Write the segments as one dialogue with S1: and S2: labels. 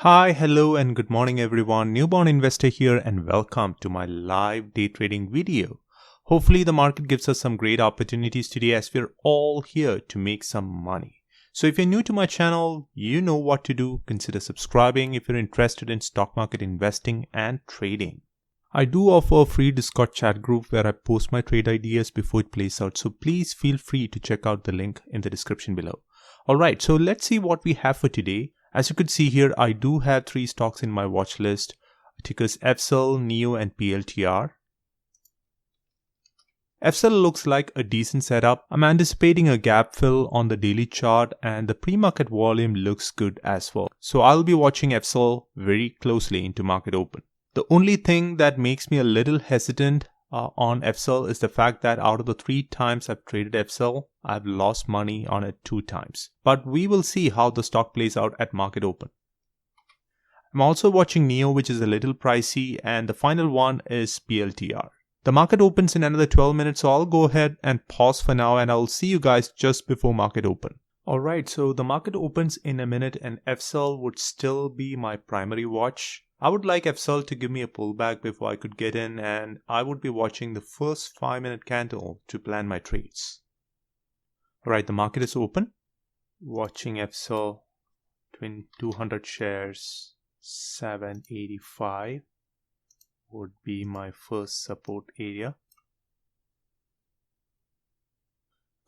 S1: Hi, hello and good morning everyone. Newborn investor here and welcome to my live day trading video. Hopefully the market gives us some great opportunities today as we're all here to make some money. So if you're new to my channel, you know what to do. Consider subscribing if you're interested in stock market investing and trading. I do offer a free Discord chat group where I post my trade ideas before it plays out. So please feel free to check out the link in the description below. Alright, so let's see what we have for today. As you could see here, I do have 3 stocks in my watch list. Tickers FCEL, NEO and PLTR. FCEL looks like a decent setup. I'm anticipating a gap fill on the daily chart and the pre-market volume looks good as well. So I'll be watching FCEL very closely into market open. The only thing that makes me a little hesitant on FCEL is the fact that out of the 3 times I've traded FCEL, I've lost money on it 2 times. But we will see how the stock plays out at market open. I'm also watching NEO, which is a little pricey, and the final one is PLTR. The market opens in another 12 minutes, so I'll go ahead and pause for now and I'll see you guys just before market open. Alright, so the market opens in a minute and FCEL would still be my primary watch. I would like FCEL to give me a pullback before I could get in, and I would be watching the first 5-minute candle to plan my trades. Alright, the market is open. Watching FCEL, 200 shares, 785 would be my first support area.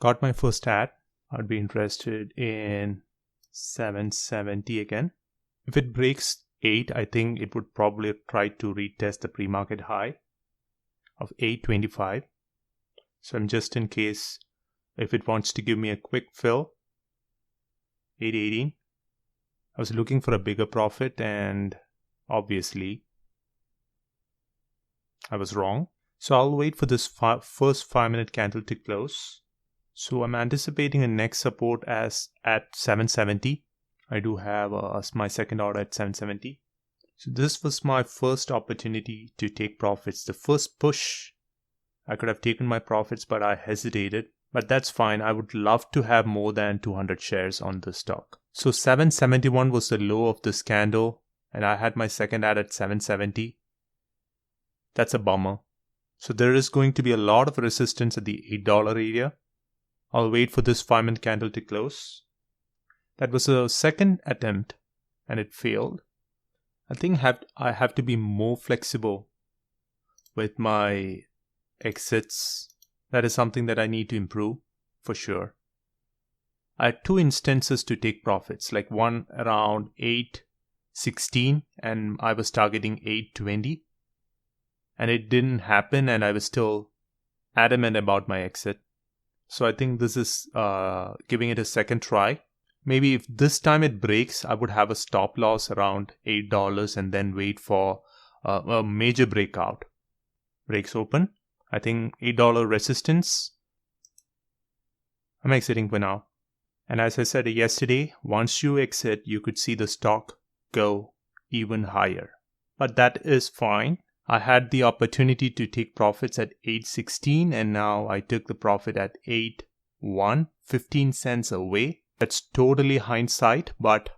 S1: Got my first ad. I'd be interested in 770 again. If it breaks 8, I think it would probably try to retest the pre-market high of 825. So I'm just in case if it wants to give me a quick fill. 818. I was looking for a bigger profit and obviously I was wrong. So I'll wait for this first 5-minute candle to close. So I'm anticipating a next support as at 770. I do have my second order at 770. So this was my first opportunity to take profits. The first push, I could have taken my profits, but I hesitated. But that's fine. I would love to have more than 200 shares on this stock. So 771 was the low of this candle, and I had my second ad at 770. That's a bummer. So there is going to be a lot of resistance at the $8 area. I'll wait for this 5-minute candle to close. That was a second attempt and it failed. I think I have to be more flexible with my exits. That is something that I need to improve for sure. I had 2 instances to take profits, like one around 816 and I was targeting 820. And it didn't happen and I was still adamant about my exit. So I think this is giving it a second try. Maybe if this time it breaks, I would have a stop loss around $8 and then wait for a major breakout. Breaks open. I think $8 resistance. I'm exiting for now. And as I said yesterday, once you exit, you could see the stock go even higher. But that is fine. I had the opportunity to take profits at 816 and now I took the profit at 8.1, 15 cents away. That's totally hindsight, but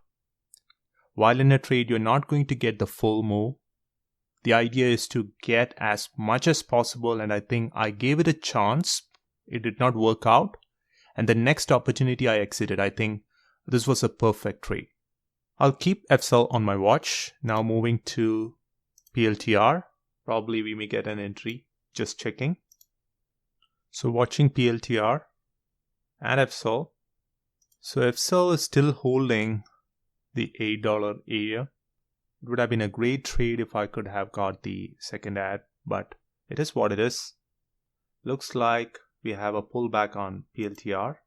S1: while in a trade, you're not going to get the full move. The idea is to get as much as possible, and I think I gave it a chance. It did not work out. And the next opportunity I exited, I think this was a perfect trade. I'll keep FCEL on my watch. Now moving to PLTR. Probably we may get an entry. Just checking. So watching PLTR and FCEL. So FCEL is still holding the $8 area. It would have been a great trade if I could have got the second ad, but it is what it is. Looks like we have a pullback on PLTR.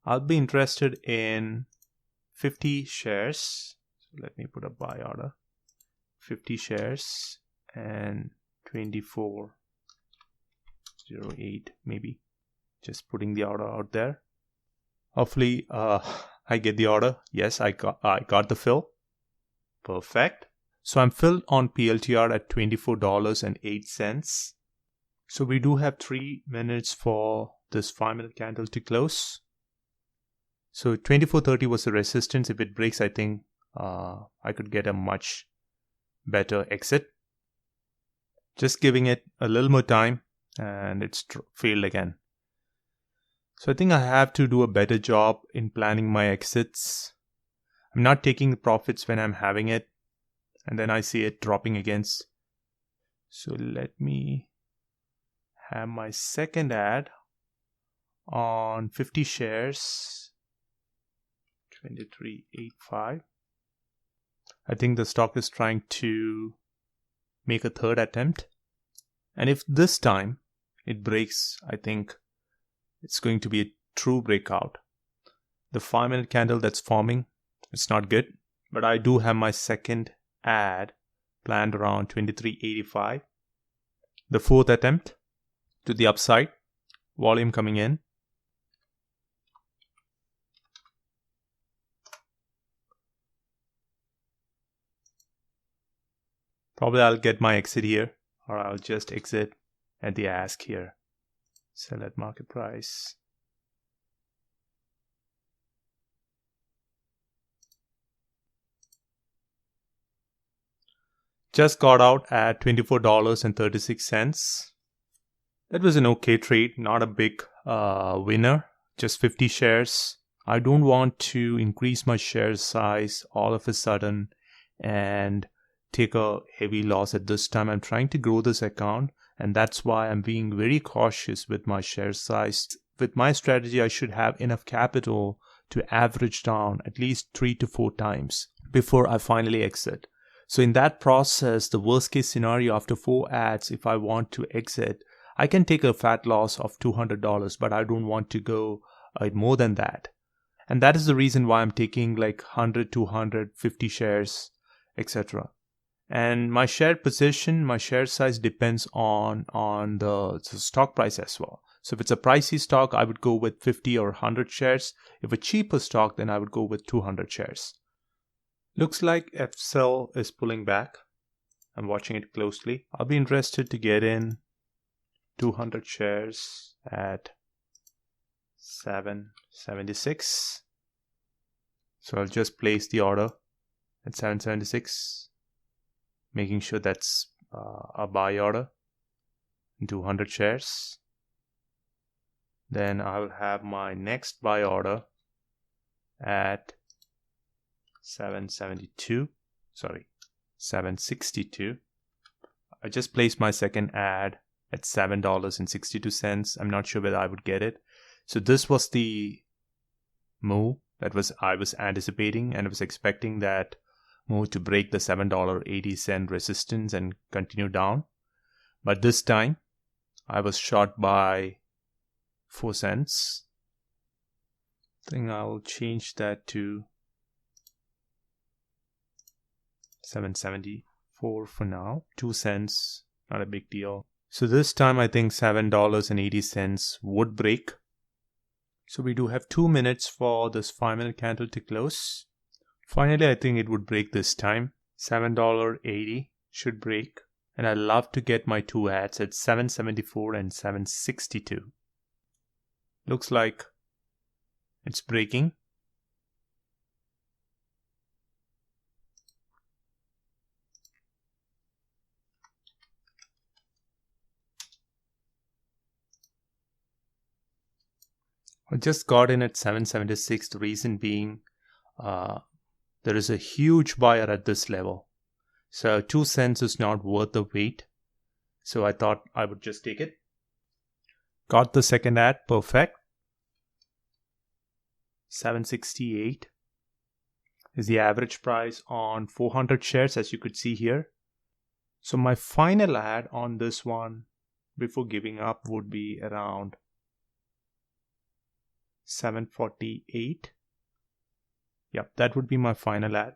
S1: I'll be interested in 50 shares. So let me put a buy order. 50 shares and 24.08 maybe. Just putting the order out there. Hopefully I get the order. Yes, I got the fill. Perfect. So I'm filled on PLTR at $24.08. So we do have 3 minutes for this 5-minute candle to close. So 24.30 was the resistance. If it breaks, I think I could get a much better exit. Just giving it a little more time and it's failed again. So I think I have to do a better job in planning my exits. I'm not taking the profits when I'm having it, and then I see it dropping against. So let me have my second ad on 50 shares, 23.85. I think the stock is trying to make a third attempt. And if this time it breaks, I think it's going to be a true breakout. The 5-minute candle that's forming, it's not good. But I do have my second ad planned around 23.85. The fourth attempt to the upside, volume coming in. Probably I'll get my exit here, or I'll just exit at the ask here. Sell at market price. Just got out at $24.36. That was an okay trade, not a big winner, just 50 shares. I don't want to increase my share size all of a sudden and take a heavy loss at this time. I'm trying to grow this account, and that's why I'm being very cautious with my share size. With my strategy, I should have enough capital to average down at least 3 to 4 times before I finally exit. So in that process, the worst case scenario after 4 ads, if I want to exit, I can take a fat loss of $200, but I don't want to go more than that. And that is the reason why I'm taking like 100, 200, 50 shares, etc. And my share position, my share size depends on the stock price as well. So if it's a pricey stock, I would go with 50 or 100 shares. If a cheaper stock, then I would go with 200 shares. Looks like FCEL is pulling back. I'm watching it closely. I'll be interested to get in 200 shares at 776. So I'll just place the order at 776. Making sure that's a buy order, 200 shares. Then I'll have my next buy order at 762. I just placed my second ad at $7.62. I'm not sure whether I would get it. So this was the move that I was anticipating, and I was expecting that move to break the $7.80 resistance and continue down. But this time I was short by 4 cents. I think I'll change that to 774 for now. 2 cents, not a big deal. So this time I think $7.80 would break. So we do have 2 minutes for this 5-minute candle to close. Finally, I think it would break this time. $7.80 should break. And I'd love to get my 2 ads at 774 and 762. Looks like it's breaking. I just got in at 776. The reason being there is a huge buyer at this level. So 2 cents is not worth the wait. So I thought I would just take it. Got the second ad, perfect. 768 is the average price on 400 shares, as you could see here. So my final ad on this one before giving up would be around 748. Yep, that would be my final ad.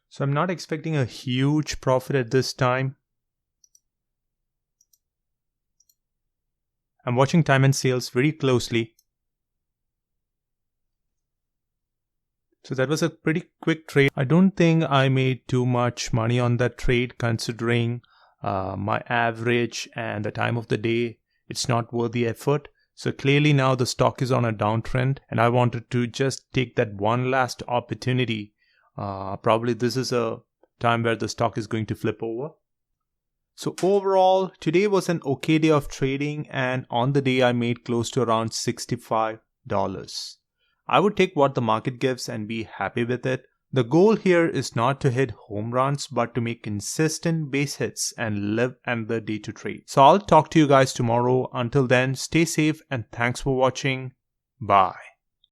S1: So I'm not expecting a huge profit at this time. I'm watching time and sales very closely. So that was a pretty quick trade. I don't think I made too much money on that trade considering my average and the time of the day. It's not worth the effort. So clearly now the stock is on a downtrend and I wanted to just take that one last opportunity. Probably this is a time where the stock is going to flip over. So overall, today was an okay day of trading, and on the day I made close to around $65. I would take what the market gives and be happy with it. The goal here is not to hit home runs, but to make consistent base hits and live another day to trade. So I'll talk to you guys tomorrow. Until then, stay safe and thanks for watching. Bye.